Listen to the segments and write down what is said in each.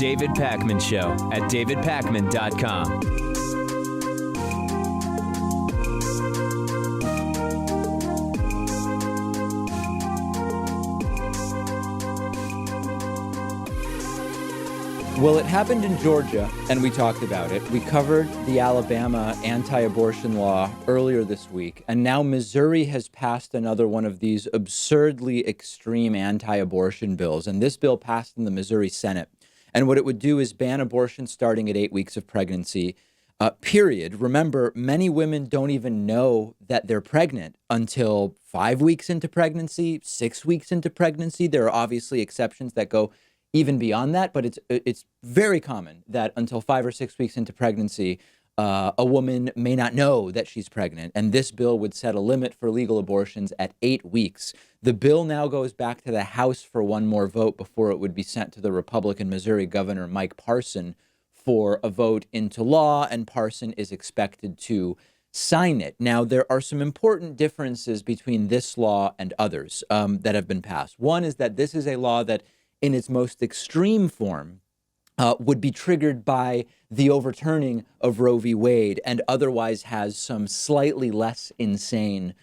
David Pakman Show at davidpakman.com. Well, it happened in Georgia, and we talked about it. We covered the Alabama anti-abortion law earlier this week, and now Missouri has passed another one of these absurdly extreme anti-abortion bills, and this bill passed in the Missouri Senate. And what it would do is ban abortion starting at 8 weeks of pregnancy, period. Remember, many women don't even know that they're pregnant until 5 weeks into pregnancy, 6 weeks into pregnancy. There are obviously exceptions that go even beyond that, but it's very common that until 5 or 6 weeks into pregnancy, a woman may not know that she's pregnant. And this bill would set a limit for legal abortions at 8 weeks. The bill now goes back to the House for one more vote before it would be sent to the Republican Missouri Governor Mike Parson for a vote into law, and Parson is expected to sign it. Now, there are some important differences between this law and others that have been passed. One is that this is a law that in its most extreme form, would be triggered by the overturning of Roe v. Wade, and otherwise has some slightly less insane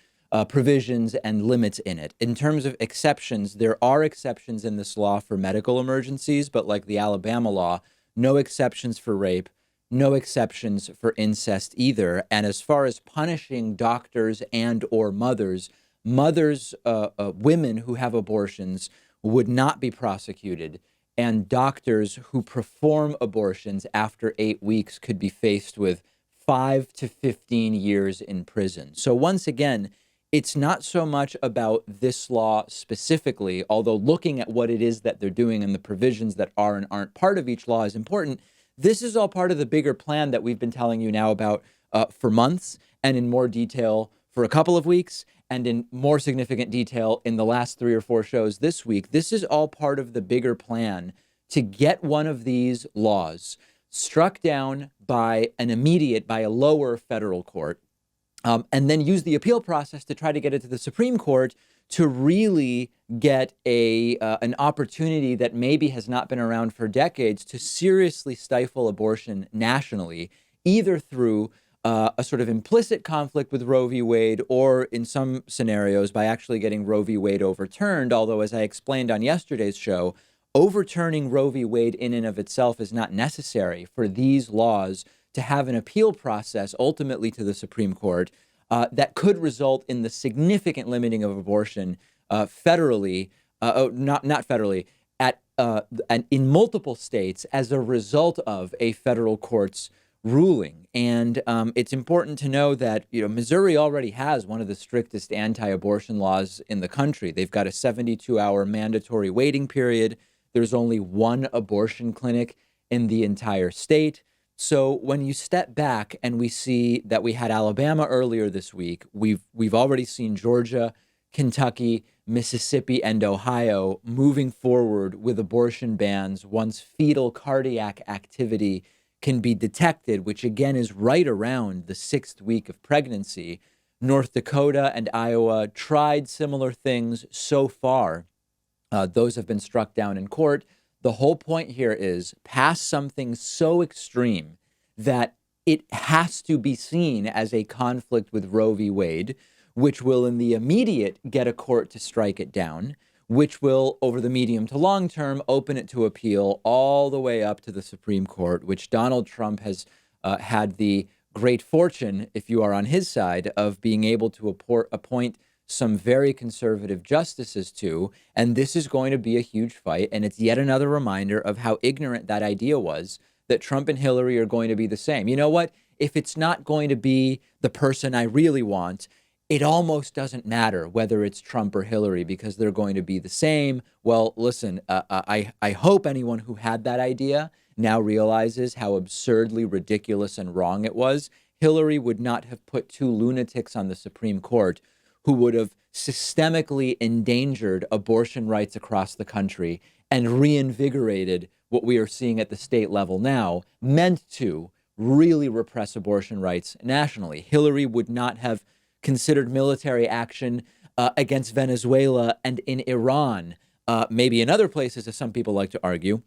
provisions and limits in it. In terms of exceptions, there are exceptions in this law for medical emergencies, but like the Alabama law, no exceptions for rape, no exceptions for incest either. And as far as punishing doctors and or mothers, women who have abortions would not be prosecuted, and doctors who perform abortions after 8 weeks could be faced with 5 to 15 years in prison. So once again, it's not so much about this law specifically, although looking at what it is that they're doing and the provisions that are and aren't part of each law is important. This is all part of the bigger plan that we've been telling you now about for months, and in more detail for a couple of weeks, and in more significant detail in the last 3 or 4 shows this week. This is all part of the bigger plan to get one of these laws struck down by a lower federal court, and then use the appeal process to try to get it to the Supreme Court to really get an opportunity that maybe has not been around for decades to seriously stifle abortion nationally, either through a sort of implicit conflict with Roe v. Wade, or in some scenarios by actually getting Roe v. Wade overturned. Although, as I explained on yesterday's show, overturning Roe v. Wade in and of itself is not necessary for these laws to have an appeal process ultimately to the Supreme Court that could result in the significant limiting of abortion federally, not federally, in multiple states as a result of a federal court's ruling. And it's important to know that, Missouri already has one of the strictest anti-abortion laws in the country. They've got a 72-hour mandatory waiting period. There's only one abortion clinic in the entire state. So when you step back and we see that we had Alabama earlier this week, we've already seen Georgia, Kentucky, Mississippi, and Ohio moving forward with abortion bans once fetal cardiac activity can be detected, which again is right around the 6th week of pregnancy. North Dakota and Iowa tried similar things so far. Those have been struck down in court. The whole point here is pass something so extreme that it has to be seen as a conflict with Roe v. Wade, which will in the immediate get a court to strike it down, which will, over the medium to long term, open it to appeal all the way up to the Supreme Court, which Donald Trump has had the great fortune, if you are on his side, of being able to appoint some very conservative justices to. And this is going to be a huge fight. And it's yet another reminder of how ignorant that idea was, that Trump and Hillary are going to be the same. You know what? If it's not going to be the person I really want, it almost doesn't matter whether it's Trump or Hillary, because they're going to be the same. Well, listen, I hope anyone who had that idea now realizes how absurdly ridiculous and wrong it was. Hillary would not have put 2 lunatics on the Supreme Court who would have systemically endangered abortion rights across the country and reinvigorated what we are seeing at the state level now, meant to really repress abortion rights nationally. Hillary would not have considered military action against Venezuela and in Iran, maybe in other places, as some people like to argue,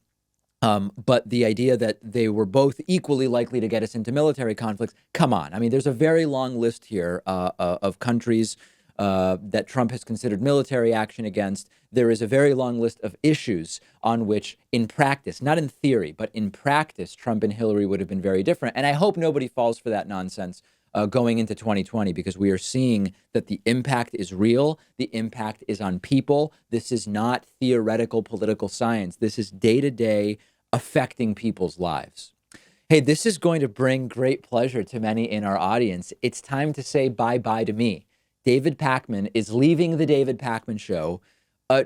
But the idea that they were both equally likely to get us into military conflicts, come on. I mean, there's a very long list here of countries that Trump has considered military action against. There is a very long list of issues on which, in practice, not in theory, but in practice, Trump and Hillary would have been very different. And I hope nobody falls for that nonsense going into 2020, because we are seeing that the impact is real. The impact is on people. This is not theoretical political science. This is day-to-day affecting people's lives. Hey, this is going to bring great pleasure to many in our audience. It's time to say bye-bye to me. David Pakman is leaving the David Pakman Show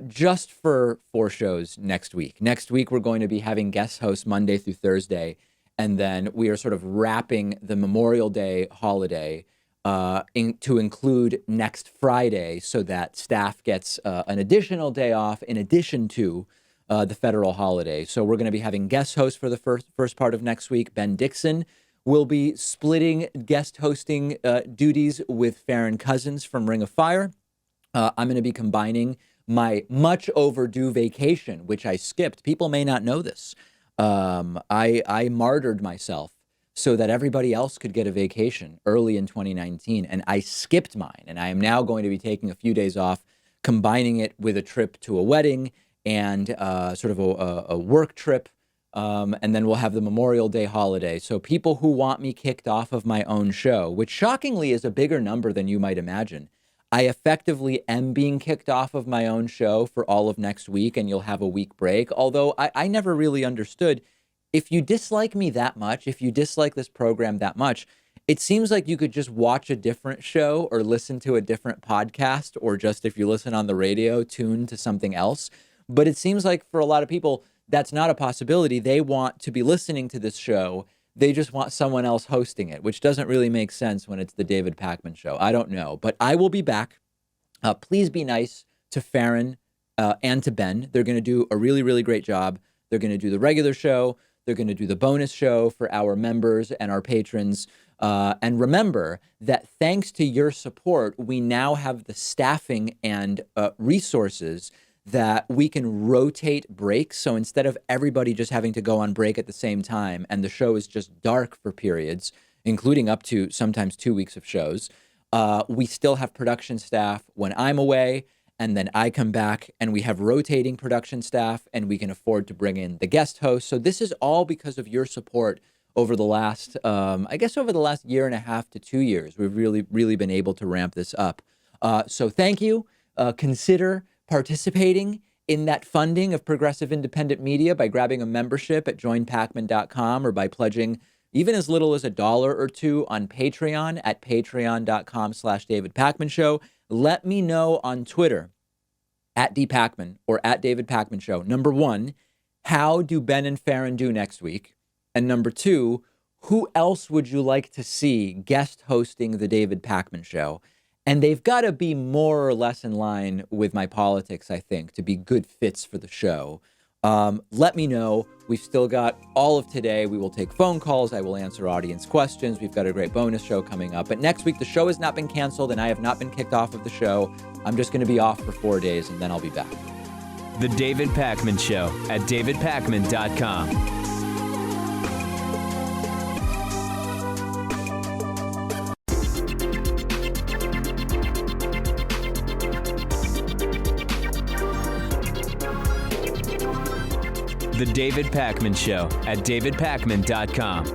just for 4 shows next week. Next week, we're going to be having guest hosts Monday through Thursday, and then we are sort of wrapping the Memorial Day holiday to include next Friday, so that staff gets an additional day off in addition to the federal holiday. So we're going to be having guest hosts for the first part of next week. Ben Dixon will be splitting guest hosting duties with Farron Cousins from Ring of Fire. I'm going to be combining my much overdue vacation, which I skipped. People may not know this. I martyred myself so that everybody else could get a vacation early in 2019, and I skipped mine. And I am now going to be taking a few days off, combining it with a trip to a wedding and sort of a work trip. And then we'll have the Memorial Day holiday. So people who want me kicked off of my own show, which shockingly is a bigger number than you might imagine, I effectively am being kicked off of my own show for all of next week, and you'll have a week break. Although I never really understood, if you dislike me that much, if you dislike this program that much, it seems like you could just watch a different show or listen to a different podcast, or just, if you listen on the radio, tune to something else. But it seems like for a lot of people, that's not a possibility. They want to be listening to this show. They just want someone else hosting it, which doesn't really make sense when it's the David Pakman Show. I don't know, but I will be back. Please be nice to Farron and to Ben. They're going to do a really, really great job. They're going to do the regular show. They're going to do the bonus show for our members and our patrons. And remember that thanks to your support, we now have the staffing and resources that we can rotate breaks. So instead of everybody just having to go on break at the same time, and the show is just dark for periods, including up to sometimes 2 weeks of shows, we still have production staff when I'm away, and then I come back, and we have rotating production staff, and we can afford to bring in the guest host. So this is all because of your support over the last, over the last year and a half to 2 years. We've really, really been able to ramp this up. So thank you. Consider participating in that funding of progressive independent media by grabbing a membership at joinpakman.com, or by pledging even as little as $1 or $2 on Patreon at patreon.com/David Pakman Show. Let me know on Twitter at dpakman or at David Pakman Show. Number 1, how do Ben and Farron do next week? And number 2, who else would you like to see guest hosting the David Pakman Show? And they've got to be more or less in line with my politics, I think, to be good fits for the show. Let me know. We've still got all of today. We will take phone calls. I will answer audience questions. We've got a great bonus show coming up. But next week, the show has not been canceled, and I have not been kicked off of the show. I'm just going to be off for 4 days, and then I'll be back. The David Pakman Show at davidpakman.com. The David Pakman Show at davidpakman.com.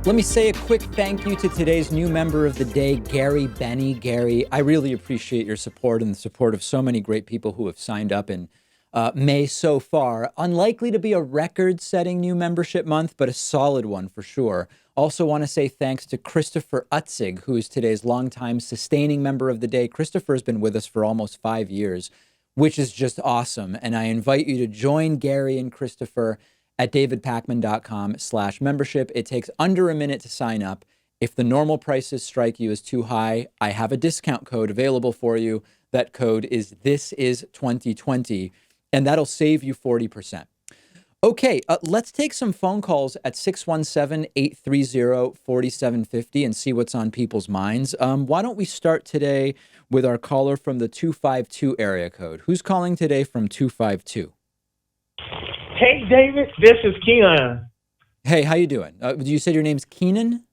Let me say a quick thank you to today's new member of the day, Gary Benny. Gary, I really appreciate your support and the support of so many great people who have signed up in May so far. Unlikely to be a record-setting new membership month, but a solid one for sure. Also want to say thanks to Christopher Utzig, who is today's longtime sustaining member of the day. Christopher has been with us for almost 5 years, which is just awesome. And I invite you to join Gary and Christopher at davidpakman.com/membership. It takes under a minute to sign up. If the normal prices strike you as too high, I have a discount code available for you. That code is THISIS2020, and that'll save you 40%. Okay, let's take some phone calls at 617-830-4750 and see what's on people's minds. Why don't we start today with our caller from the 252 area code? Who's calling today from 252? Hey, David, this is Keon. Hey, how you doing? You said your name's Keenan?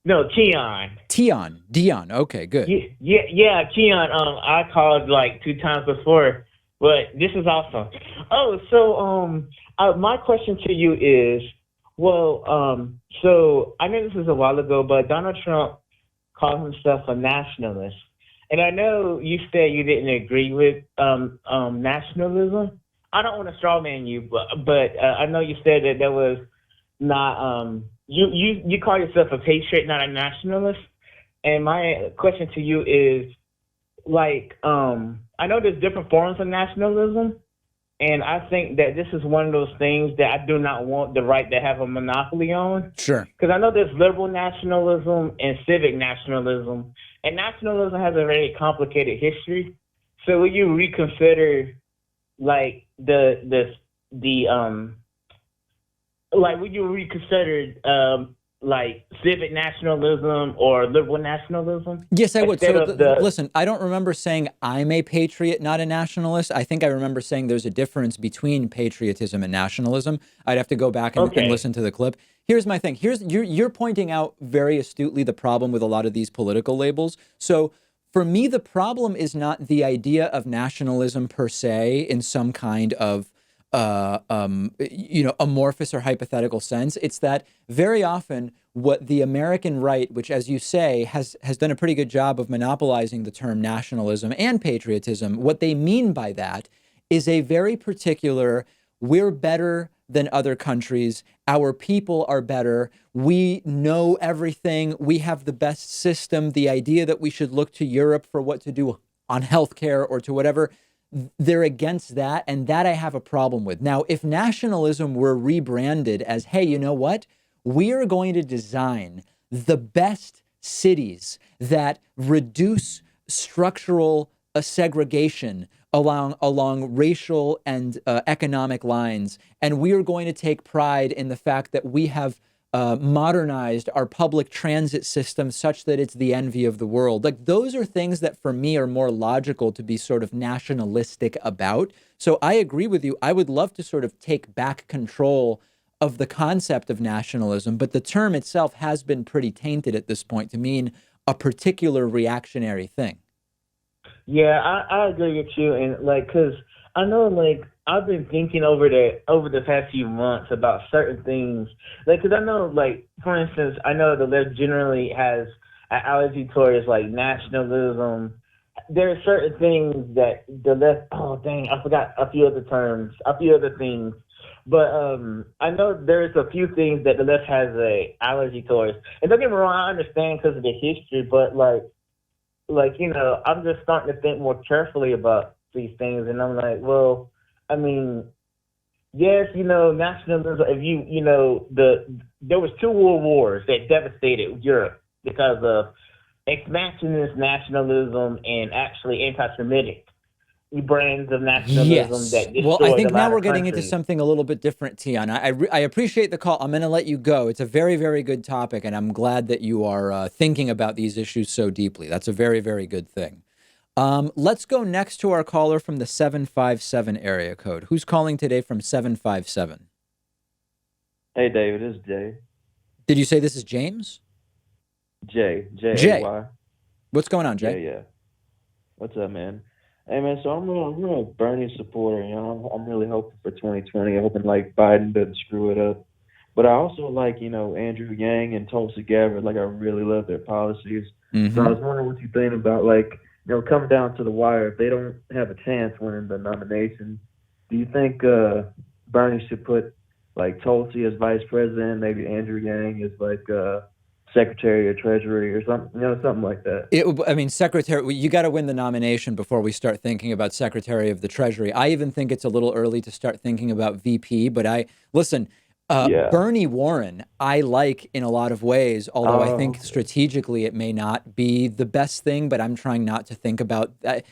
No, Keon. Dion. Okay, good. Yeah, Keon. I called like 2 times before, but this is awesome. Oh, so my question to you is, so I know this is a while ago, but Donald Trump called himself a nationalist, and I know you said you didn't agree with nationalism. I don't want to straw man you, but I know you said that was not you call yourself a patriot, not a nationalist. And my question to you is like I know there's different forms of nationalism, and I think that this is one of those things that I do not want the right to have a monopoly on. Sure. Because I know there's liberal nationalism and civic nationalism, and nationalism has a very complicated history. So will you reconsider like would you reconsider like civic nationalism or liberal nationalism? Yes, I would. Instead So listen, I don't remember saying I'm a patriot, not a nationalist. I think I remember saying there's a difference between patriotism and nationalism. I'd have to go back and listen to the clip. Here's my thing. You're pointing out very astutely the problem with a lot of these political labels. So for me, the problem is not the idea of nationalism per se in some kind of amorphous or hypothetical sense. It's that very often what the American right, which, as you say, has done a pretty good job of monopolizing the term nationalism and patriotism, what they mean by that is a very particular, we're better than other countries, our people are better, we know everything, we have the best system, the idea that we should look to Europe for what to do on healthcare or to whatever. They're against that, and that I have a problem with. Now, if nationalism were rebranded as, hey, you know what? We are going to design the best cities that reduce structural segregation along racial and economic lines, and we are going to take pride in the fact that we have modernized our public transit system such that it's the envy of the world. Like, those are things that for me are more logical to be sort of nationalistic about. So I agree with you. I would love to sort of take back control of the concept of nationalism, but the term itself has been pretty tainted at this point to mean a particular reactionary thing. Yeah, I agree with you, and like, cause I know, like, I've been thinking over the past few months about certain things, like, cause I know, like, for instance, I know the left generally has an allergy towards like nationalism. There are certain things that the left. Oh dang, I forgot a few other terms, a few other things. But I know there's a few things that the left has a allergy towards, and don't get me wrong, I understand because of the history, but I'm just starting to think more carefully about these things, and I'm like, well, I mean, yes, nationalism. If there was 2 world wars that devastated Europe because of expansionist nationalism and actually anti-Semitic brands of nationalism that destroyed well, I think a now lot we're of getting into countries. something a little bit different, Tian. I appreciate the call. I'm going to let you go. It's a very, very good topic, and I'm glad that you are thinking about these issues so deeply. That's a very, very good thing. Let's go next to our caller from the 757 area code. Who's calling today from 757? Hey, David, this is Jay. Did you say this is James? Jay. Jay. What's going on, Jay? Yeah. What's up, man? Hey, man, so I'm a Bernie supporter. I'm really hoping for 2020. I'm hoping, like, Biden doesn't screw it up. But I also like, Andrew Yang and Tulsi Gabbard. Like, I really love their policies. Mm-hmm. So I was wondering what you think about, like, come down to the wire. If they don't have a chance winning the nomination, do you think Bernie should put, like, Tulsi as vice president, maybe Andrew Yang as, like, Secretary of Treasury or something, something like that? Secretary, you got to win the nomination before we start thinking about Secretary of the Treasury. I even think it's a little early to start thinking about VP, but Bernie Warren, I like in a lot of ways, although I think strategically it may not be the best thing, but I'm trying not to think about that.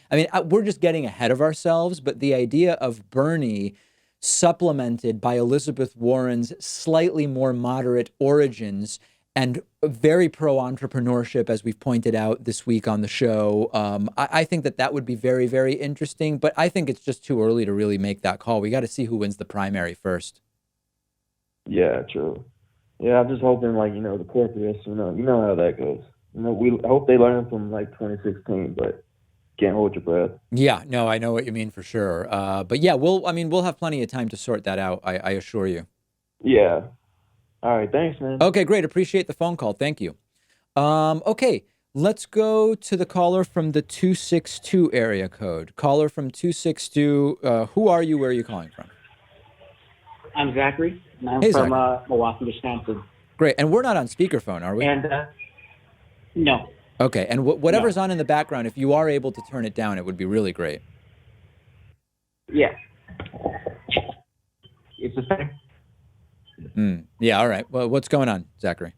We're just getting ahead of ourselves, but the idea of Bernie supplemented by Elizabeth Warren's slightly more moderate origins and very pro-entrepreneurship, as we've pointed out this week on the show. I think that would be very, very interesting, but I think it's just too early to really make that call. We got to see who wins the primary first. Yeah, true. Yeah, I'm just hoping, like, the corporates, you know how that goes. I hope they learn from, 2016, but can't hold your breath. Yeah, no, I know what you mean for sure. But yeah, we'll have plenty of time to sort that out, I assure you. Yeah. All right, thanks, man. Okay, great. Appreciate the phone call. Thank you. Okay, let's go to the caller from the 262 area code. Caller from 262, who are you? Where are you calling from? I'm Zachary, and I'm Hey, from Zachary. Milwaukee, Wisconsin. Great, and we're not on speakerphone, are we? And no. Okay, and whatever's on in the background, if you are able to turn it down, it would be really great. Yeah. It's the same. Yeah, all right. Well, what's going on, Zachary?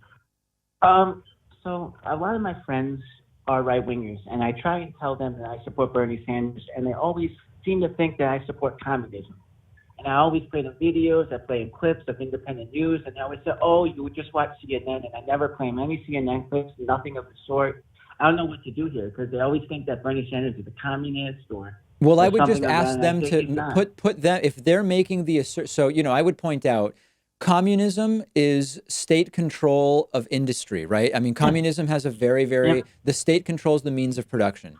So a lot of my friends are right-wingers, and I try and tell them that I support Bernie Sanders, and they always seem to think that I support communism. And I always play them videos, I play them clips of independent news, and they always say, oh, you would just watch CNN, and I never play them any CNN clips, nothing of the sort. I don't know what to do here, because they always think that Bernie Sanders is a communist or... Well, I or would just something like ask that, them and I think he's to not. put them, if they're making the assert. So, I would point out communism is state control of industry, right? I mean, communism has a very, very, the state controls the means of production.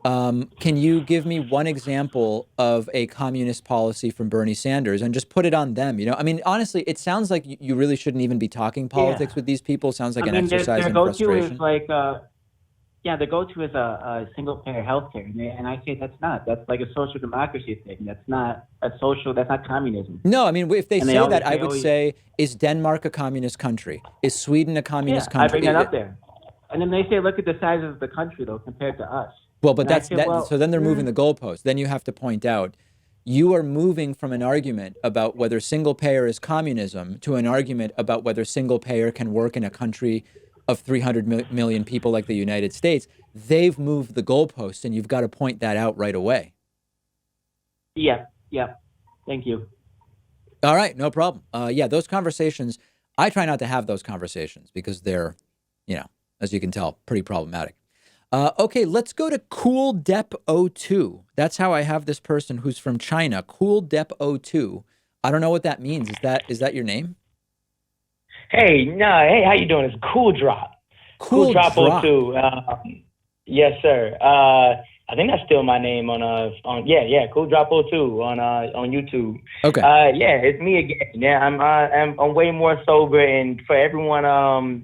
Can you give me one example of a communist policy from Bernie Sanders and just put it on them? I mean, honestly, it sounds like you really shouldn't even be talking politics with these people. It sounds like an exercise their in go-to frustration. is like, the go-to is a single-payer healthcare, and I say that's like a social democracy thing. That's not communism. No, I mean, if they And say they always that, I say, would oh, say, is Denmark a communist country? Is Sweden a communist I country? bring that up there. And then they say, look at the size of the country, though, compared to us. Well, but And I say, well, so then they're moving the goalpost. Then you have to point out, you are moving from an argument about whether single payer is communism to an argument about whether single payer can work in a country of 300 million people like the United States. They've moved the goalpost, and you've got to point that out right away. Yeah. Thank you. All right, no problem. Yeah, those conversations, I try not to have those conversations because they're, as you can tell, pretty problematic. Okay, let's go to CoolDep02. That's how I have this person who's from China, CoolDep02. I don't know what that means. Is that your name? Hey, how you doing? It's Cool Drop. Cool Drop. 02. Yes, sir. I think that's still my name on Cool Drop 02 on YouTube. Okay. It's me again. Yeah, I'm way more sober, and for everyone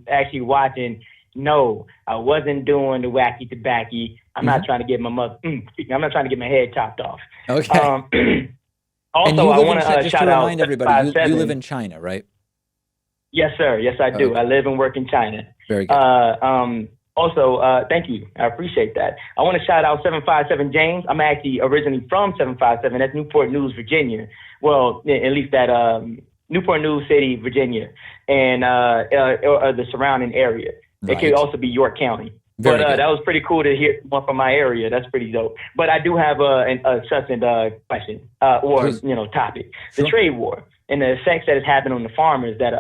actually watching, no, I wasn't doing the wacky tobacco. I'm not trying to get I'm not trying to get my head chopped off. Okay. Also, I want to just shout to out remind everybody, you 757. live in China, right? Yes, sir. Yes, I do. Okay. I live and work in China. Very good. Also, thank you. I appreciate that. I want to shout out 757 James. I'm actually originally from 757. That's Newport News, Virginia. Well, at least that Newport News City, Virginia, and or the surrounding area. It could also be York County. Very but good. that was pretty cool to hear one from my area. That's pretty dope. But I do have a substantive question Please. Topic. Sure. The trade war and the effects that has happened on the farmers that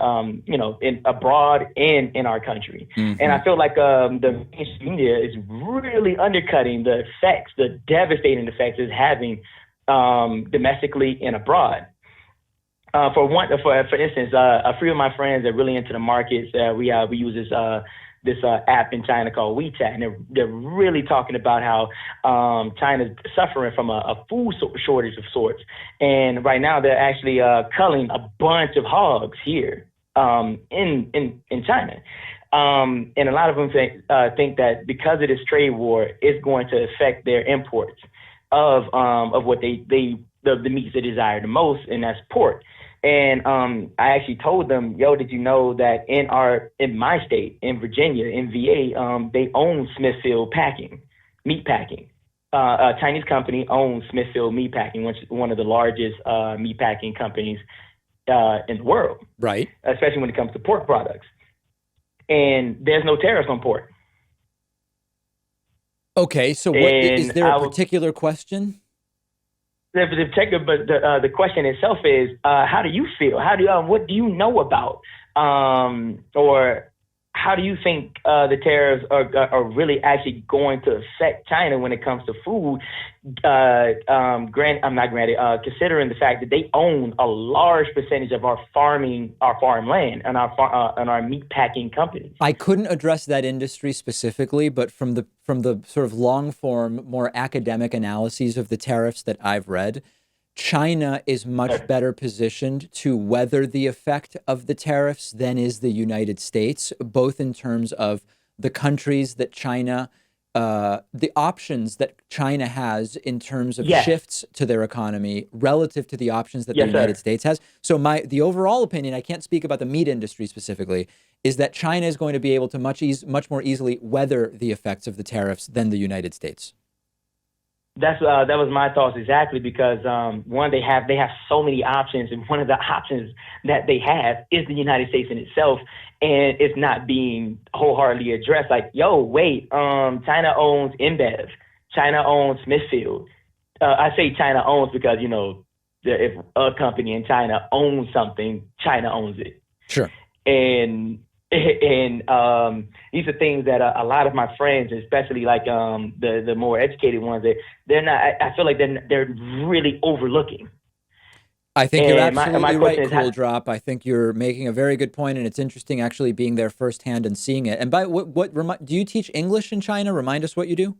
in abroad and in our country. Mm-hmm. And I feel like the mainstream media is really undercutting the effects, the devastating effects it's having domestically and abroad. For instance, a few of my friends are really into the markets. We use this app in China called WeChat, and they're really talking about how China's suffering from a food shortage of sorts. And right now they're actually culling a bunch of hogs here in China. And a lot of them think that because of this trade war, it's going to affect their imports of what the meats they desire the most, and that's pork. And I actually told them, did you know that in my state, in Virginia, in VA, they own Smithfield Meat Packing. A Chinese company owns Smithfield Meat Packing, which is one of the largest meat packing companies in the world. Right. Especially when it comes to pork products. And there's no tariffs on pork. Okay, so is there a particular question? The question itself is, how do you feel? What do you know about, or how do you think the tariffs are really actually going to affect China when it comes to food? Considering the fact that they own a large percentage of our farmland and our meat packing companies. I couldn't address that industry specifically, but from the sort of long form, more academic analyses of the tariffs that I've read, China is much better positioned to weather the effect of the tariffs than is the United States, both in terms of the countries that China, the options that China has in terms of shifts to their economy relative to the options that the United States has. So the overall opinion, I can't speak about the meat industry specifically, is that China is going to be able to much more easily weather the effects of the tariffs than the United States. That was my thoughts exactly, because one, they have so many options, and one of the options that they have is the United States in itself, and it's not being wholeheartedly addressed. Like, yo, wait, China owns InBev, China owns Smithfield. I say China owns because, you know, if a company in China owns something, China owns it. Sure. And these are things that a lot of my friends, especially like the more educated ones, they're not. I feel like they're really overlooking. I think you're absolutely right, Cool Drop. I think you're making a very good point, and it's interesting actually being there firsthand and seeing it. And by do you teach English in China? Remind us what you do.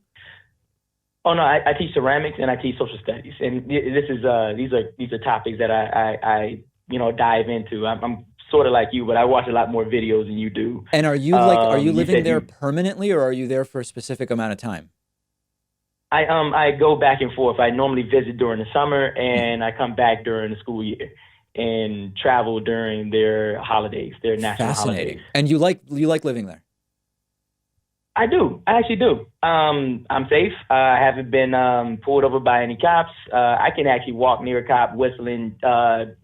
Oh no, I teach ceramics and I teach social studies, and these are topics that I dive into. I'm sort of like you, but I watch a lot more videos than you do. And are you living there permanently, or are you there for a specific amount of time? I go back and forth. I normally visit during the summer, and I come back during the school year, and travel during their holidays, their national holidays. And you like living there? I do. I actually do. I'm safe. I haven't been pulled over by any cops. I can actually walk near a cop whistling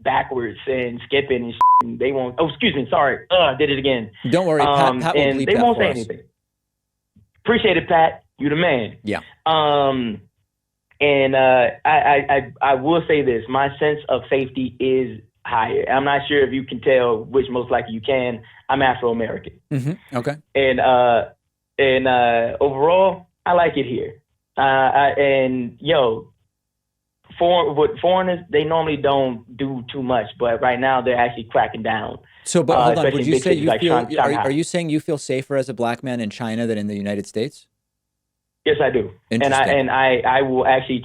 backwards and skipping and shit, and they won't. Oh, excuse me. Sorry. I did it again. Don't worry. Pat will and bleep they that won't for say us. anything. Appreciate it, Pat. You the man. Yeah. And I will say this: my sense of safety is higher. I'm not sure if you can tell, which most likely you can. I'm Afro-American. Mm-hmm. Okay. And overall, I like it here. Foreigners, they normally don't do too much, but right now they're actually cracking down. So, but hold on, would you say you feel? Are you saying you feel safer as a black man in China than in the United States? Yes, I do. And I will actually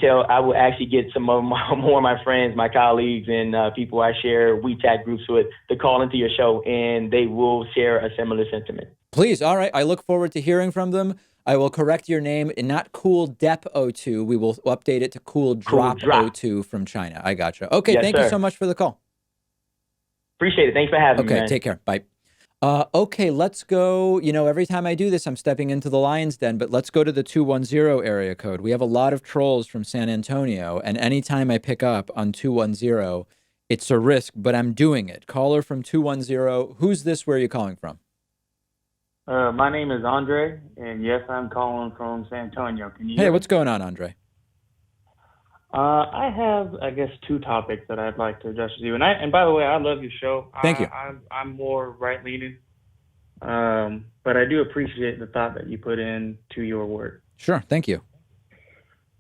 get some more of my friends, my colleagues, and people I share WeChat groups with to call into your show, and they will share a similar sentiment. Please. All right. I look forward to hearing from them. I will correct your name, not Cool Dep 02. We will update it to Cool Drop 02 from China. I gotcha. Okay. Yes, thank you so much for the call. Appreciate it. Thanks for having me, man. Okay. Take care. Bye. Okay, let's go. You know, every time I do this, I'm stepping into the lion's den, but let's go to the 210 area code. We have a lot of trolls from San Antonio, and anytime I pick up on 210, it's a risk, but I'm doing it. Caller from 210. Who's this? Where are you calling from? My name is Andre, and yes, I'm calling from San Antonio. Can you hear me? What's going on, Andre? I have, I guess, two topics that I'd like to address with you. And by the way, I love your show. Thank you. I'm more right-leaning, but I do appreciate the thought that you put into your work. Sure, thank you.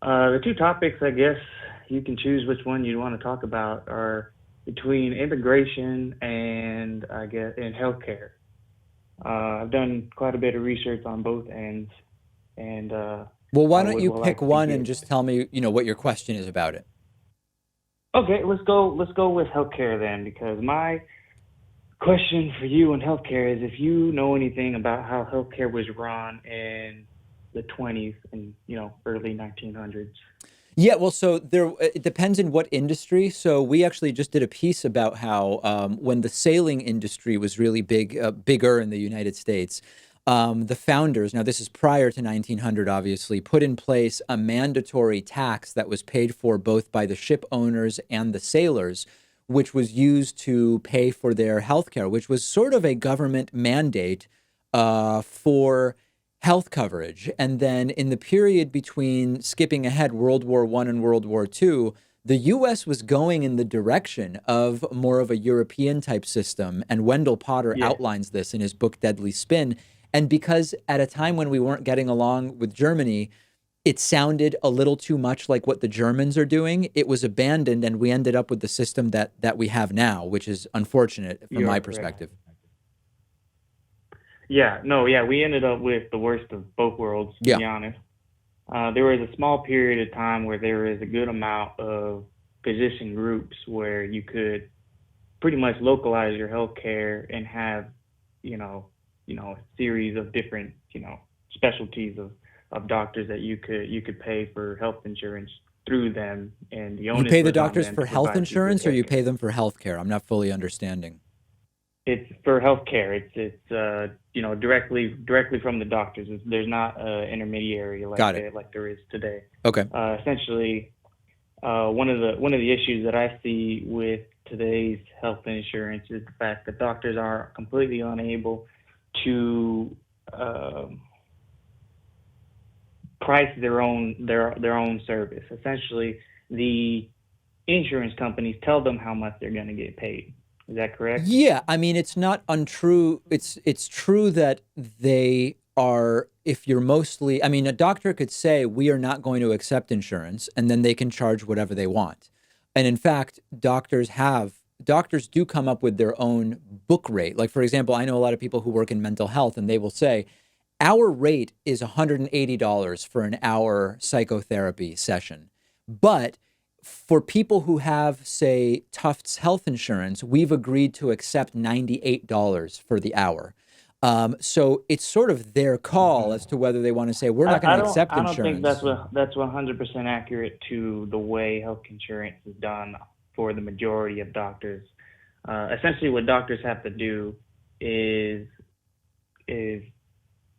The two topics, I guess, you can choose which one you want to talk about, are between immigration and, I guess, and healthcare. I've done quite a bit of research on both ends, and well, why don't you pick one and just tell me, what your question is about it? Okay, let's go with healthcare then, because my question for you on healthcare is if you know anything about how healthcare was run in the 20s and, early 1900s. Yeah, well, so it depends in what industry. So we actually just did a piece about how when the sailing industry was really bigger in the United States, the founders, now this is prior to 1900, obviously, put in place a mandatory tax that was paid for both by the ship owners and the sailors, which was used to pay for their health care, which was sort of a government mandate for health coverage. And then in the period between, skipping ahead, World War I and World War II, the U.S. was going in the direction of more of a European type system. And Wendell Potter outlines this in his book, Deadly Spin. And because at a time when we weren't getting along with Germany, it sounded a little too much like what the Germans are doing. It was abandoned, and we ended up with the system that we have now, which is unfortunate from my perspective. We ended up with the worst of both worlds, to be honest. There was a small period of time where there was a good amount of physician groups where you could pretty much localize your healthcare and have, a series of different, specialties of doctors that you could pay for health insurance through them. And the onus you pay the was on doctors them for to health provide you insurance, with or you healthcare. pay them for healthcare? I'm not fully understanding. It's for healthcare. It's directly from the doctors. There's not an intermediary like there is today. Okay. Essentially, one of the issues that I see with today's health insurance is the fact that doctors are completely unable to price their own service. Essentially, the insurance companies tell them how much they're going to get paid. Is that correct? Yeah, I mean, it's not untrue. It's true that they are, if you're mostly, I mean, a doctor could say, we are not going to accept insurance, and then they can charge whatever they want. And in fact, doctors do come up with their own book rate. Like, for example, I know a lot of people who work in mental health, and they will say, our rate is $180 for an hour psychotherapy session. But for people who have, say, Tufts health insurance, we've agreed to accept $98 for the hour. So it's sort of their call as to whether they want to say, we're not going to accept insurance. I don't think that's 100% accurate to the way health insurance is done for the majority of doctors. Essentially, what doctors have to do is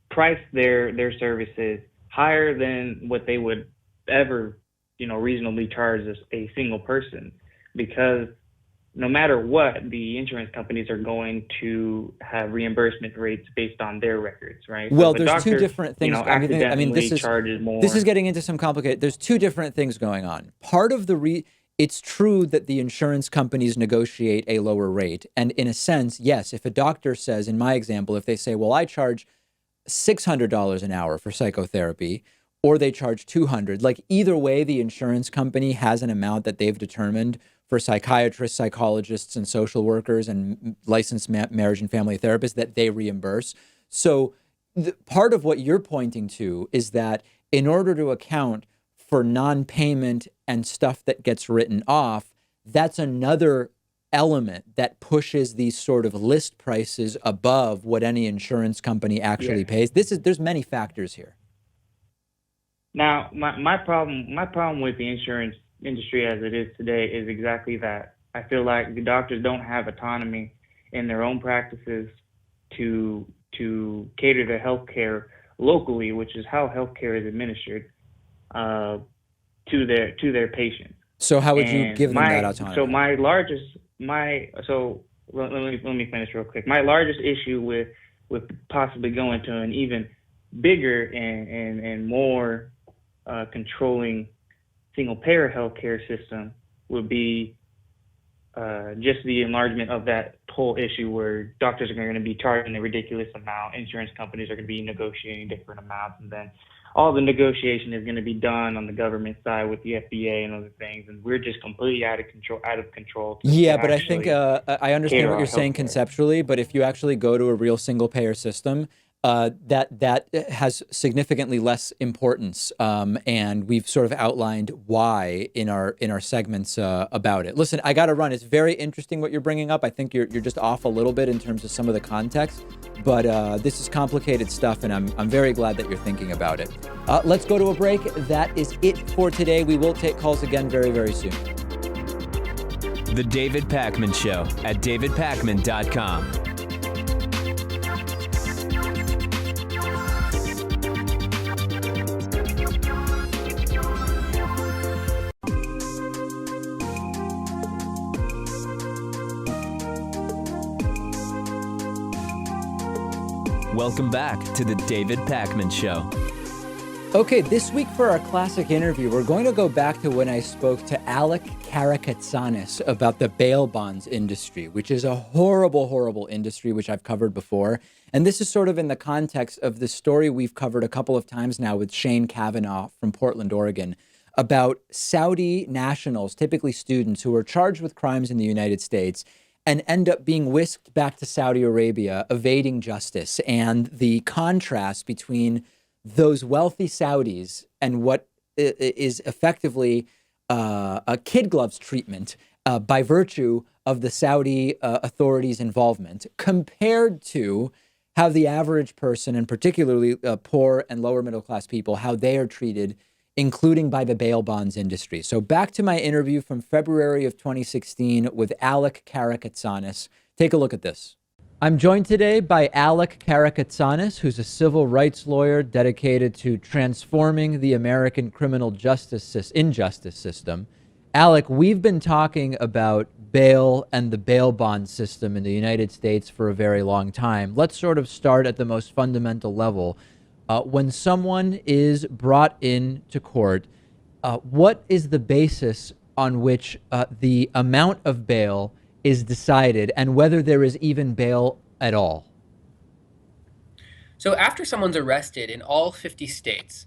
price their services higher than what they would ever reasonably charge a single person, because no matter what, the insurance companies are going to have reimbursement rates based on their records, right? Well, so there's two different things. I mean, this is getting into some complicated. There's two different things going on. Part of it's true that the insurance companies negotiate a lower rate, and in a sense, yes. If a doctor says, in my example, if they say, well, I charge $600 an hour for psychotherapy, or they charge $200. Like, either way, the insurance company has an amount that they've determined for psychiatrists, psychologists, and social workers and licensed marriage and family therapists that they reimburse. So part of what you're pointing to is that in order to account for non-payment and stuff that gets written off, that's another element that pushes these sort of list prices above what any insurance company actually pays. There's many factors here. Now, my problem with the insurance industry as it is today is exactly that. I feel like the doctors don't have autonomy in their own practices to cater their healthcare locally, which is how healthcare is administered, to their patients. So how would you give them that autonomy? So let me finish real quick. My largest issue with possibly going to an even bigger and more controlling single-payer healthcare system would be just the enlargement of that whole issue where doctors are going to be charging a ridiculous amount, insurance companies are going to be negotiating different amounts, and then all the negotiation is going to be done on the government side with the FDA and other things, and we're just completely out of control. Yeah, but I think I understand what you're saying conceptually, but if you actually go to a real single-payer system, that has significantly less importance, and we've sort of outlined why in our segments about it. Listen, I got to run. It's very interesting what you're bringing up. I think you're just off a little bit in terms of some of the context, but this is complicated stuff, and I'm very glad that you're thinking about it. Let's go to a break. That is it for today. We will take calls again very, very soon. The David Pakman Show at davidpakman.com. Welcome back to the David Pakman Show. Okay, this week for our classic interview, we're going to go back to when I spoke to Alec Karakatsanis about the bail bonds industry, which is a horrible, horrible industry, which I've covered before. And this is sort of in the context of the story we've covered a couple of times now with Shane Kavanaugh from Portland, Oregon, about Saudi nationals, typically students, who are charged with crimes in the United States and end up being whisked back to Saudi Arabia, evading justice, and the contrast between those wealthy Saudis and what is effectively a kid gloves treatment by virtue of the Saudi authorities' involvement, compared to how the average person, and particularly poor and lower middle class people, how they are treated, including by the bail bonds industry. So back to my interview from February of 2016 with Alec Karakatsanis. Take a look at this. I'm joined today by Alec Karakatsanis, who's a civil rights lawyer dedicated to transforming the American criminal injustice system. Alec, we've been talking about bail and the bail bond system in the United States for a very long time. Let's sort of start at the most fundamental level. When someone is brought into court, what is the basis on which the amount of bail is decided, and whether there is even bail at all? So after someone's arrested in all 50 states,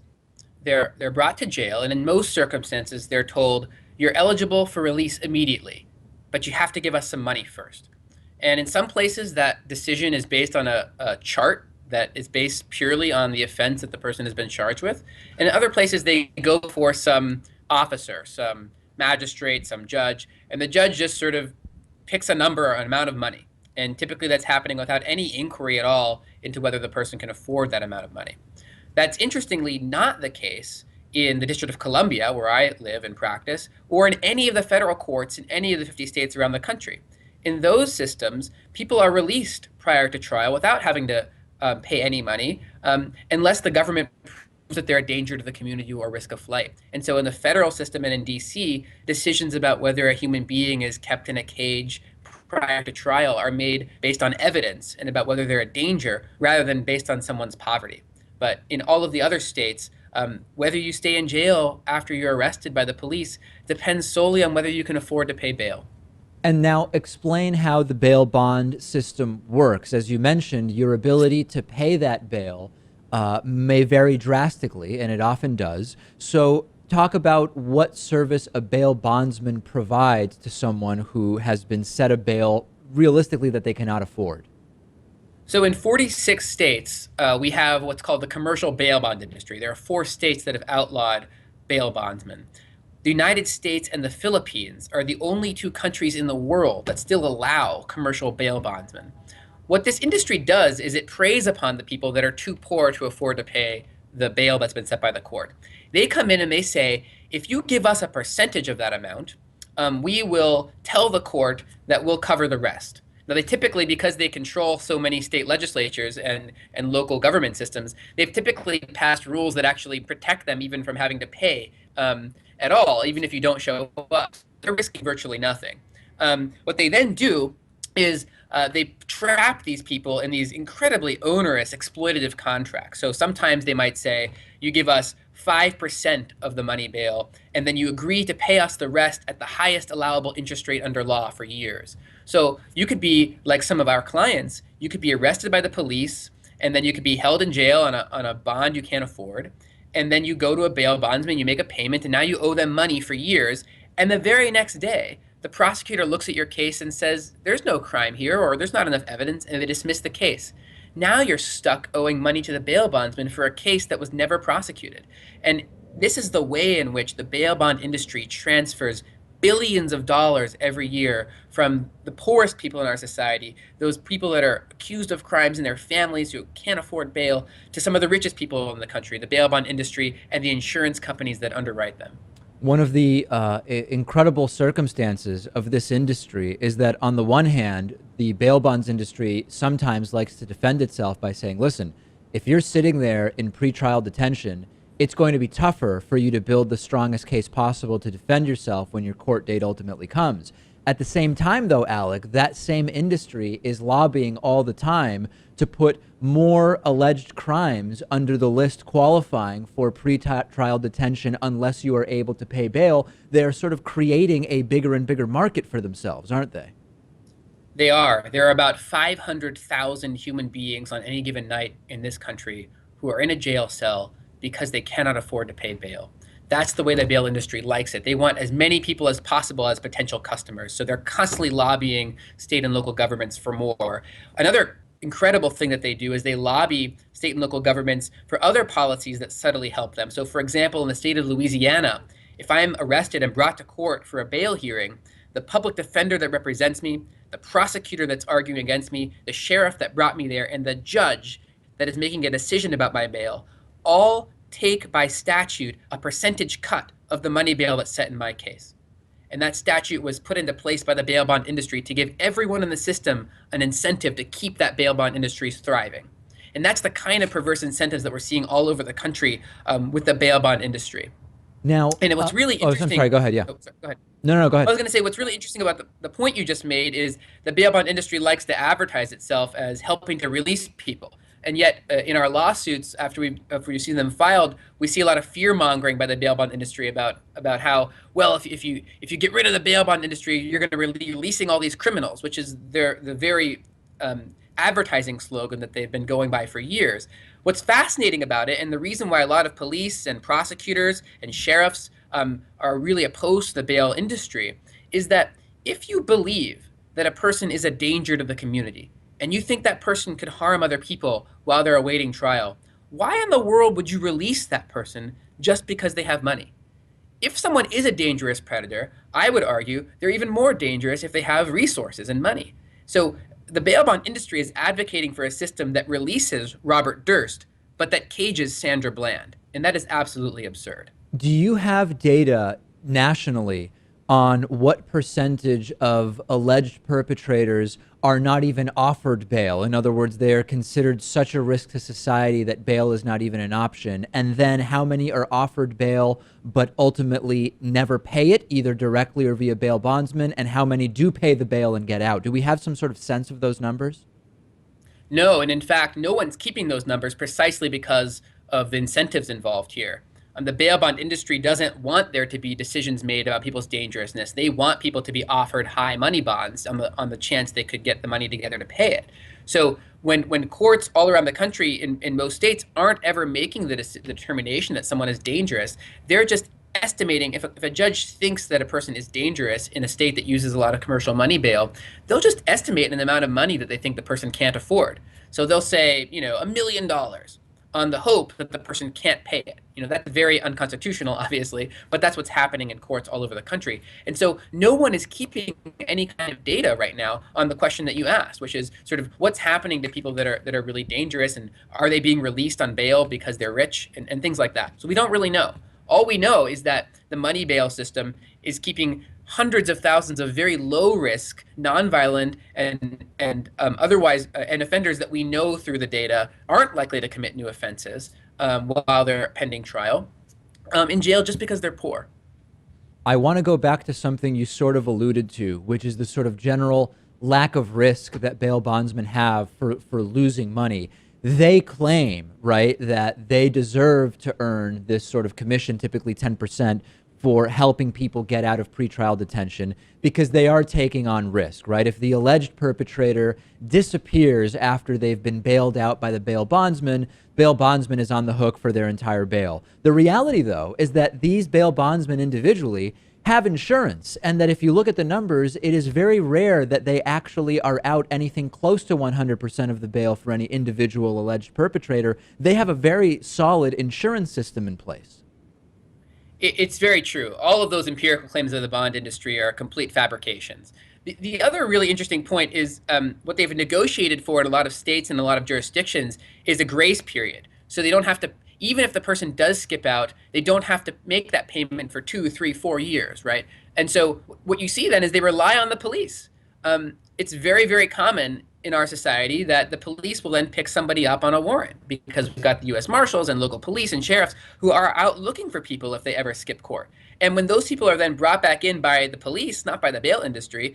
they're brought to jail, and in most circumstances, they're told, you're eligible for release immediately, but you have to give us some money first. And in some places, that decision is based on a chart that is based purely on the offense that the person has been charged with. And in other places, they go for some officer, some magistrate, some judge, and the judge just sort of picks a number, an amount of money. And typically that's happening without any inquiry at all into whether the person can afford that amount of money. That's interestingly not the case in the District of Columbia, where I live and practice, or in any of the federal courts in any of the 50 states around the country. In those systems, people are released prior to trial without having to pay any money, unless the government that they're a danger to the community or risk of flight. And so in the federal system and in DC, decisions about whether a human being is kept in a cage prior to trial are made based on evidence and about whether they're a danger rather than based on someone's poverty. But in all of the other states, whether you stay in jail after you're arrested by the police depends solely on whether you can afford to pay bail. And now explain how the bail bond system works. As you mentioned, your ability to pay that bail may vary drastically, and it often does. So talk about what service a bail bondsman provides to someone who has been set a bail realistically that they cannot afford. So in 46 states, we have what's called the commercial bail bond industry. There are 4 states that have outlawed bail bondsmen. The United States and the Philippines are the only 2 countries in the world that still allow commercial bail bondsmen. What this industry does is it preys upon the people that are too poor to afford to pay the bail that's been set by the court. They come in and they say, if you give us a percentage of that amount, we will tell the court that we'll cover the rest. Now, they typically, because they control so many state legislatures and local government systems, they've typically passed rules that actually protect them even from having to pay at all, even if you don't show up. They're risking virtually nothing. What they then do is they trap these people in these incredibly onerous, exploitative contracts. So sometimes they might say, you give us 5% of the money bail, and then you agree to pay us the rest at the highest allowable interest rate under law for years. So you could be, like some of our clients, you could be arrested by the police, and then you could be held in jail on a bond you can't afford. And then you go to a bail bondsman, you make a payment, and now you owe them money for years. And the very next day, the prosecutor looks at your case and says, there's no crime here, or there's not enough evidence, and they dismiss the case. Now you're stuck owing money to the bail bondsman for a case that was never prosecuted. And this is the way in which the bail bond industry transfers billions of dollars every year from the poorest people in our society, those people that are accused of crimes and their families who can't afford bail, to some of the richest people in the country, the bail bond industry and the insurance companies that underwrite them. One of the incredible circumstances of this industry is that, on the one hand, the bail bonds industry sometimes likes to defend itself by saying, listen, if you're sitting there in pretrial detention, it's going to be tougher for you to build the strongest case possible to defend yourself when your court date ultimately comes. At the same time, though, Alec, that same industry is lobbying all the time to put more alleged crimes under the list qualifying for pre-trial detention unless you are able to pay bail. They're sort of creating a bigger and bigger market for themselves, aren't they? They are. There are about 500,000 human beings on any given night in this country who are in a jail cell because they cannot afford to pay bail. That's the way the bail industry likes it. They want as many people as possible as potential customers. So they're constantly lobbying state and local governments for more. Another incredible thing that they do is they lobby state and local governments for other policies that subtly help them. So for example, in the state of Louisiana, if I'm arrested and brought to court for a bail hearing, the public defender that represents me, the prosecutor that's arguing against me, the sheriff that brought me there, and the judge that is making a decision about my bail all take by statute a percentage cut of the money bail that's set in my case. And that statute was put into place by the bail bond industry to give everyone in the system an incentive to keep that bail bond industry thriving. And that's the kind of perverse incentives that we're seeing all over the country with the bail bond industry. Now, and what's really interesting. I'm sorry, go ahead. Yeah. Oh, sorry, go ahead. No, go ahead. I was going to say what's really interesting about the point you just made is the bail bond industry likes to advertise itself as helping to release people. And yet, in our lawsuits, after we see them filed, we see a lot of fear mongering by the bail bond industry about how, well, if you get rid of the bail bond industry, you're going to be releasing all these criminals, which is the very advertising slogan that they've been going by for years. What's fascinating about it, and the reason why a lot of police and prosecutors and sheriffs are really opposed to the bail industry, is that if you believe that a person is a danger to the community, and you think that person could harm other people while they're awaiting trial, why in the world would you release that person just because they have money? If someone is a dangerous predator, I would argue they're even more dangerous if they have resources and money. So the bail bond industry is advocating for a system that releases Robert Durst, but that cages Sandra Bland. And that is absolutely absurd. Do you have data nationally on what percentage of alleged perpetrators are not even offered bail? In other words, they are considered such a risk to society that bail is not even an option. And then how many are offered bail but ultimately never pay it, either directly or via bail bondsman, and how many do pay the bail and get out? Do we have some sort of sense of those numbers? No, and in fact, no one's keeping those numbers precisely because of the incentives involved here. The bail bond industry doesn't want there to be decisions made about people's dangerousness. They want people to be offered high money bonds on the chance they could get the money together to pay it. So when courts all around the country in most states aren't ever making the determination that someone is dangerous, they're just estimating if a judge thinks that a person is dangerous in a state that uses a lot of commercial money bail, they'll just estimate an amount of money that they think the person can't afford. So they'll say, $1 million. On the hope that the person can't pay it. That's very unconstitutional, obviously, but that's what's happening in courts all over the country. And so no one is keeping any kind of data right now on the question that you asked, which is sort of what's happening to people that are really dangerous, and are they being released on bail because they're rich, and things like that. So we don't really know. All we know is that the money bail system is keeping hundreds of thousands of very low risk, nonviolent, and otherwise and offenders that we know through the data aren't likely to commit new offenses while they're pending trial in jail just because they're poor. I want to go back to something you sort of alluded to, which is the sort of general lack of risk that bail bondsmen have for losing money. They claim, right, that they deserve to earn this sort of commission, typically 10%, for helping people get out of pretrial detention because they are taking on risk, right? If the alleged perpetrator disappears after they've been bailed out by the bail bondsman is on the hook for their entire bail. The reality, though, is that these bail bondsmen individually have insurance, and that if you look at the numbers, it is very rare that they actually are out anything close to 100% of the bail for any individual alleged perpetrator. They have a very solid insurance system in place. It's very true. All of those empirical claims of the bond industry are complete fabrications. The other really interesting point is what they've negotiated for in a lot of states and a lot of jurisdictions is a grace period. So they don't have to, even if the person does skip out, they don't have to make that payment for 2, 3, 4 years, right? And so what you see then is they rely on the police. It's very, very common in our society that the police will then pick somebody up on a warrant because we've got the U.S. Marshals and local police and sheriffs who are out looking for people if they ever skip court. And when those people are then brought back in by the police, not by the bail industry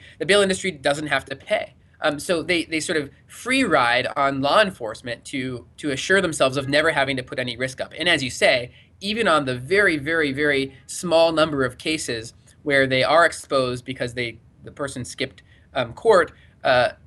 doesn't have to pay. So they sort of free ride on law enforcement to assure themselves of never having to put any risk up. And as you say, even on the very, very, very small number of cases where they are exposed because the person skipped court,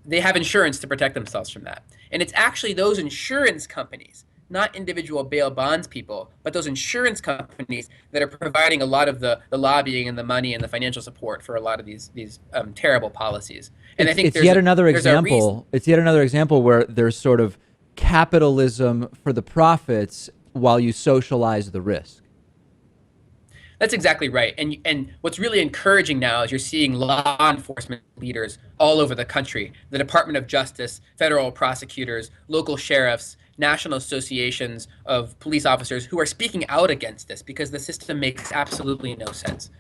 they have insurance to protect themselves from that. And it's actually those insurance companies, not individual bail bonds people, but those insurance companies that are providing a lot of the lobbying and the money and the financial support for a lot of these terrible policies. And I think it's yet another example. It's yet another example where there's sort of capitalism for the profits while you socialize the risk. That's exactly right. And what's really encouraging now is you're seeing law enforcement leaders all over the country, the Department of Justice, federal prosecutors, local sheriffs, national associations of police officers who are speaking out against this because the system makes absolutely no sense.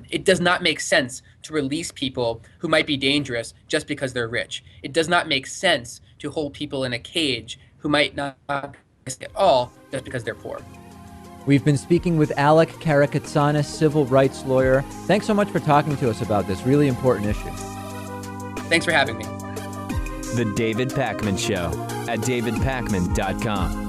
It does not make sense to release people who might be dangerous just because they're rich. It does not make sense to hold people in a cage who might not risk at all just because they're poor. We've been speaking with Alec Karakatsanis, civil rights lawyer. Thanks so much for talking to us about this really important issue. Thanks for having me. The David Pakman Show at davidpakman.com.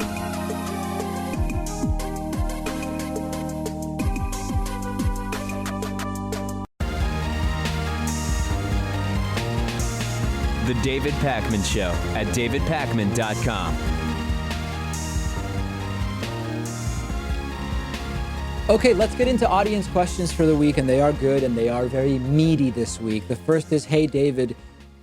The David Pakman Show at davidpakman.com. Okay, let's get into audience questions for the week, and they are good and they are very meaty this week. The first is, hey, David,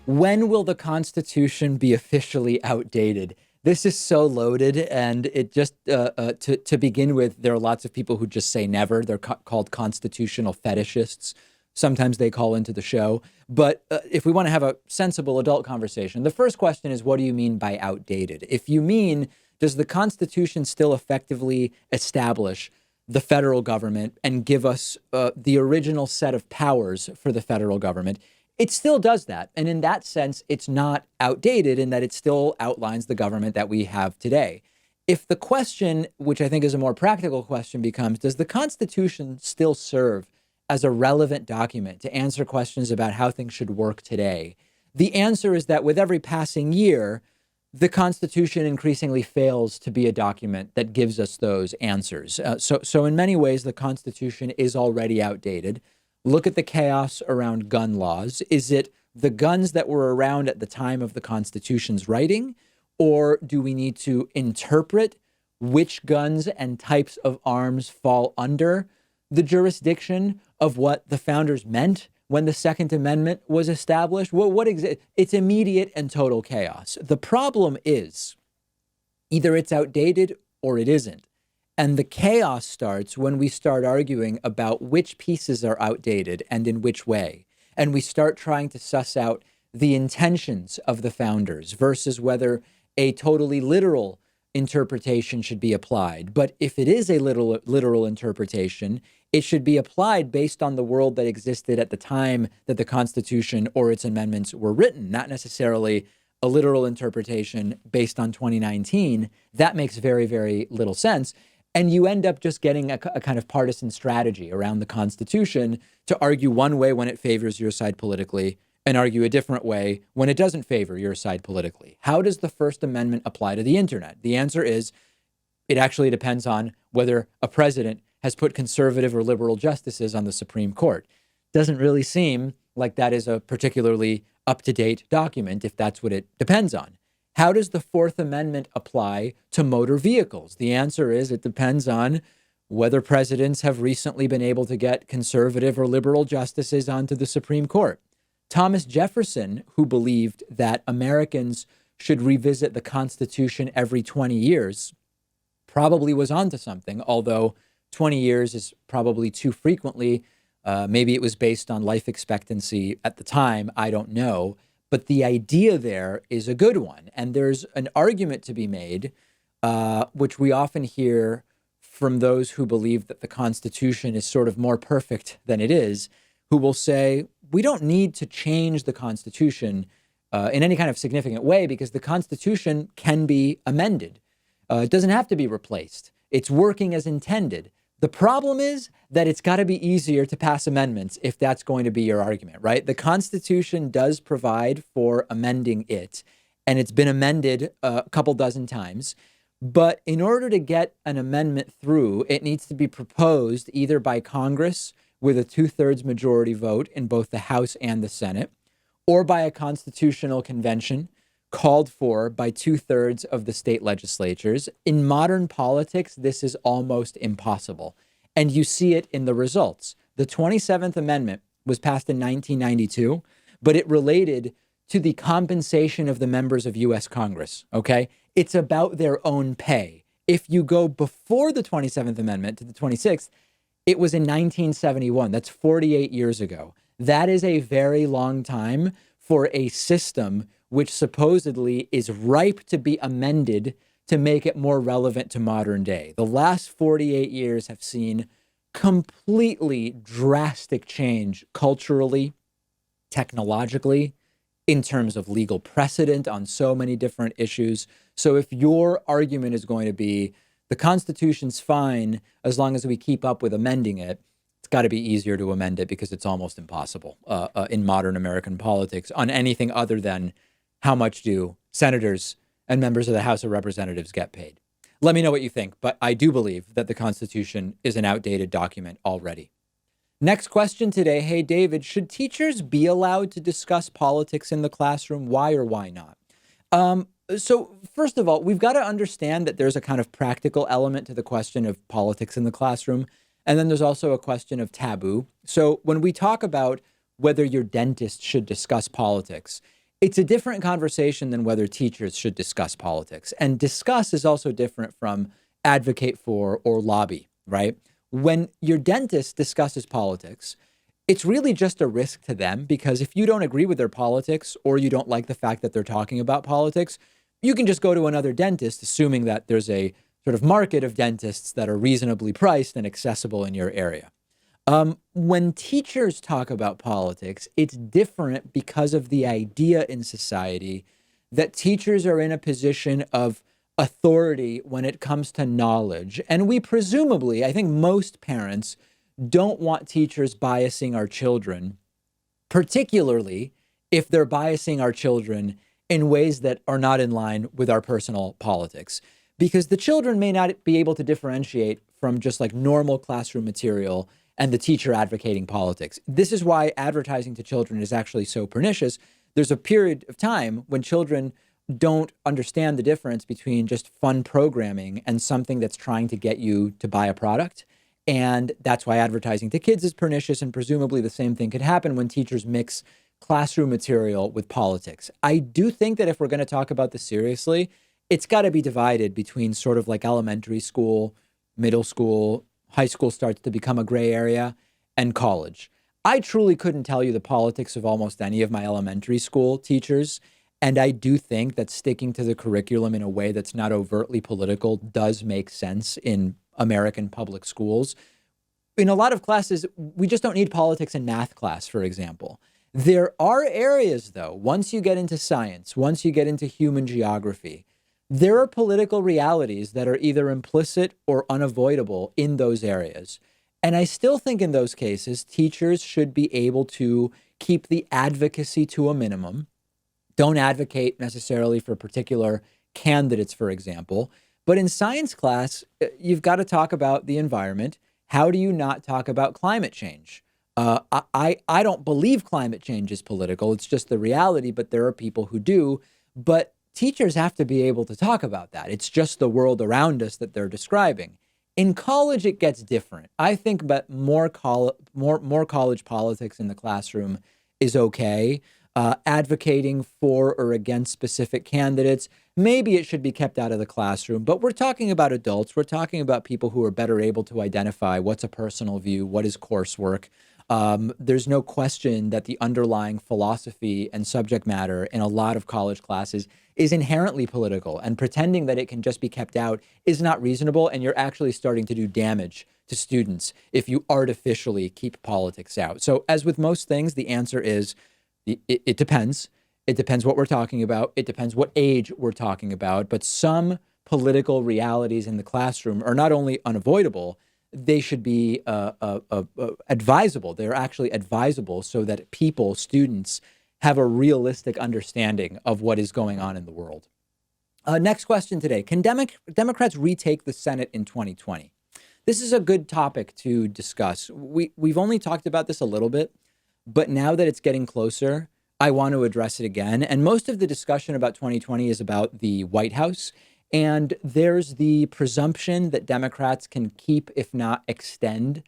when will the Constitution be officially outdated? This is so loaded, and it just, to begin with, there are lots of people who just say never. They're called constitutional fetishists. Sometimes they call into the show. But if we want to have a sensible adult conversation, the first question is, what do you mean by outdated? If you mean, does the Constitution still effectively establish the federal government and give us the original set of powers for the federal government? It still does that. And in that sense, it's not outdated in that it still outlines the government that we have today. If the question, which I think is a more practical question, becomes, does the Constitution still serve as a relevant document to answer questions about how things should work today? The answer is that with every passing year, the Constitution increasingly fails to be a document that gives us those answers. So in many ways, the Constitution is already outdated. Look at the chaos around gun laws. Is it the guns that were around at the time of the Constitution's writing, or do we need to interpret which guns and types of arms fall under the jurisdiction of what the founders meant when the Second Amendment was established? It's immediate and total chaos. The problem is either it's outdated or it isn't. And the chaos starts when we start arguing about which pieces are outdated and in which way. And we start trying to suss out the intentions of the founders versus whether a totally literal interpretation should be applied. But if it is a literal interpretation, it should be applied based on the world that existed at the time that the Constitution or its amendments were written, not necessarily a literal interpretation based on 2019. That makes very, very little sense. And you end up just getting a kind of partisan strategy around the Constitution to argue one way when it favors your side politically and argue a different way when it doesn't favor your side politically. How does the First Amendment apply to the internet? The answer is it actually depends on whether a president has put conservative or liberal justices on the Supreme Court. Doesn't really seem like that is a particularly up-to-date document if that's what it depends on. How does the Fourth Amendment apply to motor vehicles? The answer is it depends on whether presidents have recently been able to get conservative or liberal justices onto the Supreme Court. Thomas Jefferson, who believed that Americans should revisit the Constitution every 20 years, probably was onto something, although 20 years is probably too frequently. Maybe it was based on life expectancy at the time. I don't know. But the idea there is a good one. And there's an argument to be made, which we often hear from those who believe that the Constitution is sort of more perfect than it is, who will say, we don't need to change the Constitution in any kind of significant way, because the Constitution can be amended. It doesn't have to be replaced. It's working as intended. The problem is that it's got to be easier to pass amendments if that's going to be your argument, right? The Constitution does provide for amending it, and it's been amended a couple dozen times. But in order to get an amendment through, it needs to be proposed either by Congress with a 2/3 majority vote in both the House and the Senate, or by a constitutional convention called for by 2/3 of the state legislatures. In modern politics, this is almost impossible. And you see it in the results. The 27th Amendment was passed in 1992, but it related to the compensation of the members of U.S. Congress, okay? It's about their own pay. If you go before the 27th Amendment to the 26th, it was in 1971. That's 48 years ago. That is a very long time for a system which supposedly is ripe to be amended to make it more relevant to modern day. The last 48 years have seen completely drastic change culturally, technologically, in terms of legal precedent on so many different issues. So if your argument is going to be the Constitution's fine as long as we keep up with amending it, it's got to be easier to amend it because it's almost impossible in modern American politics on anything other than how much do senators and members of the House of Representatives get paid. Let me know what you think, but I do believe that the Constitution is an outdated document already. Next question today. Hey, David, should teachers be allowed to discuss politics in the classroom? Why or why not? So first of all, we've got to understand that there's a kind of practical element to the question of politics in the classroom. And then there's also a question of taboo. So when we talk about whether your dentist should discuss politics, it's a different conversation than whether teachers should discuss politics. And discuss is also different from advocate for or lobby, right? When your dentist discusses politics, it's really just a risk to them, because if you don't agree with their politics or you don't like the fact that they're talking about politics, you can just go to another dentist, assuming that there's a sort of market of dentists that are reasonably priced and accessible in your area. When teachers talk about politics, it's different because of the idea in society that teachers are in a position of authority when it comes to knowledge. And we presumably, I think most parents don't want teachers biasing our children, particularly if they're biasing our children in ways that are not in line with our personal politics, because the children may not be able to differentiate from just like normal classroom material and the teacher advocating politics. This is why advertising to children is actually so pernicious. There's a period of time when children don't understand the difference between just fun programming and something that's trying to get you to buy a product. And that's why advertising to kids is pernicious, and presumably the same thing could happen when teachers mix classroom material with politics. I do think that if we're going to talk about this seriously, it's got to be divided between sort of like elementary school, middle school, high school starts to become a gray area, and college. I truly couldn't tell you the politics of almost any of my elementary school teachers. And I do think that sticking to the curriculum in a way that's not overtly political does make sense in American public schools. In a lot of classes, we just don't need politics in math class, for example. There are areas, though, once you get into science, once you get into human geography, there are political realities that are either implicit or unavoidable in those areas. And I still think in those cases, teachers should be able to keep the advocacy to a minimum. Don't advocate necessarily for particular candidates, for example. But in science class, you've got to talk about the environment. How do you not talk about climate change? I don't believe climate change is political. It's just the reality, but there are people who do. But teachers have to be able to talk about that. It's just the world around us that they're describing. In college, it gets different. I think about more college politics in the classroom is okay. Advocating for or against specific candidates, maybe it should be kept out of the classroom. But we're talking about adults. We're talking about people who are better able to identify what's a personal view, what is coursework. There's no question that the underlying philosophy and subject matter in a lot of college classes is inherently political, and pretending that it can just be kept out is not reasonable, and you're actually starting to do damage to students if you artificially keep politics out. So as with most things, the answer is it depends. It depends what we're talking about. It depends what age we're talking about. But some political realities in the classroom are not only unavoidable, they should be advisable. They're actually advisable so that people, students, have a realistic understanding of what is going on in the world. Next question today. Can Democrats retake the Senate in 2020? This is a good topic to discuss. We've only talked about this a little bit, but now that it's getting closer, I want to address it again. And most of the discussion about 2020 is about the White House. And there's the presumption that Democrats can keep, if not extend,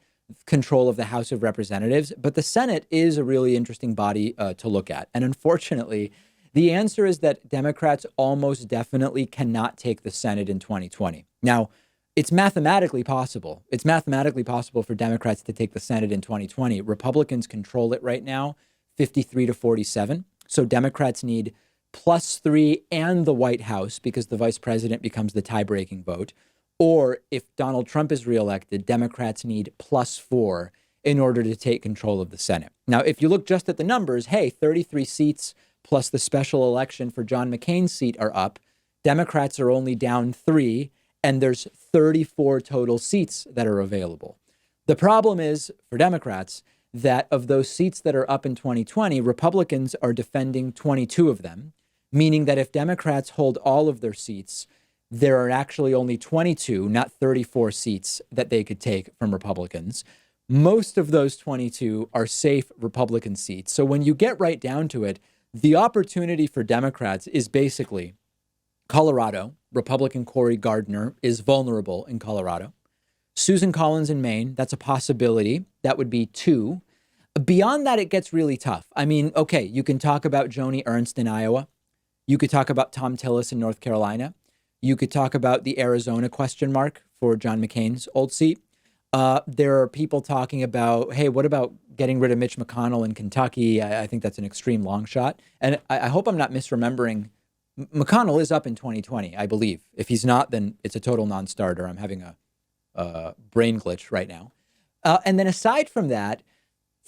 control of the House of Representatives. But the Senate is a really interesting body to look at. And unfortunately, the answer is that Democrats almost definitely cannot take the Senate in 2020. Now, it's mathematically possible. It's mathematically possible for Democrats to take the Senate in 2020. Republicans control it right now, 53-47. So Democrats need +3 and the White House because the vice president becomes the tie-breaking vote. Or if Donald Trump is reelected, Democrats need +4 in order to take control of the Senate. Now, if you look just at the numbers, hey, 33 seats plus the special election for John McCain's seat are up. Democrats are only down 3, and there's 34 total seats that are available. The problem is, for Democrats, that of those seats that are up in 2020, Republicans are defending 22 of them, meaning that if Democrats hold all of their seats, there are actually only 22, not 34 seats that they could take from Republicans. Most of those 22 are safe Republican seats. So when you get right down to it, the opportunity for Democrats is basically Colorado. Republican Cory Gardner is vulnerable in Colorado. Susan Collins in Maine, that's a possibility. That would be 2. Beyond that, it gets really tough. I mean, okay, you can talk about Joni Ernst in Iowa. You could talk about Tom Tillis in North Carolina. You could talk about the Arizona question mark for John McCain's old seat. There are people talking about, hey, what about getting rid of Mitch McConnell in Kentucky? I think that's an extreme long shot. And I hope I'm not misremembering. McConnell is up in 2020, I believe. If he's not, then it's a total non-starter. I'm having a brain glitch right now. And then aside from that,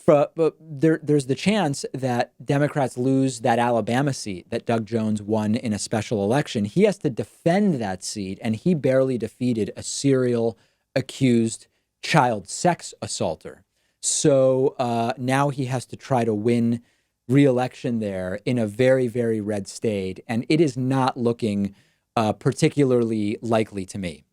there's the chance that Democrats lose that Alabama seat that Doug Jones won in a special election. He has to defend that seat, and he barely defeated a serial accused child sex assaulter. So now he has to try to win re-election there in a very, very red state, and it is not looking particularly likely to me.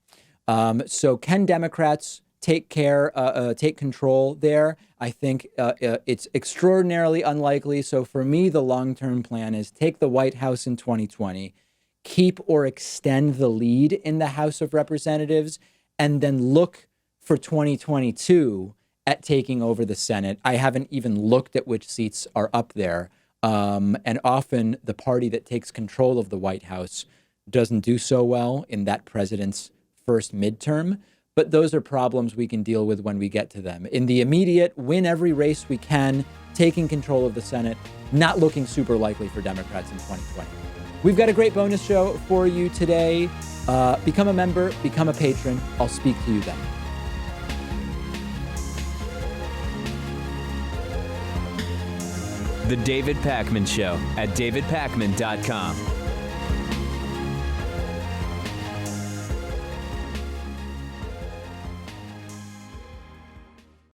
So can Democrats take control there? I think it's extraordinarily unlikely. So for me, the long-term plan is take the White House in 2020, keep or extend the lead in the House of Representatives, and then look for 2022 at taking over the Senate. I haven't even looked at which seats are up there. And often the party that takes control of the White House doesn't do so well in that president's first midterm. But those are problems we can deal with when we get to them. In the immediate, win every race we can, taking control of the Senate, not looking super likely for Democrats in 2020. We've got a great bonus show for you today. Become a member, become a patron. I'll speak to you then. The David Pakman Show at davidpakman.com.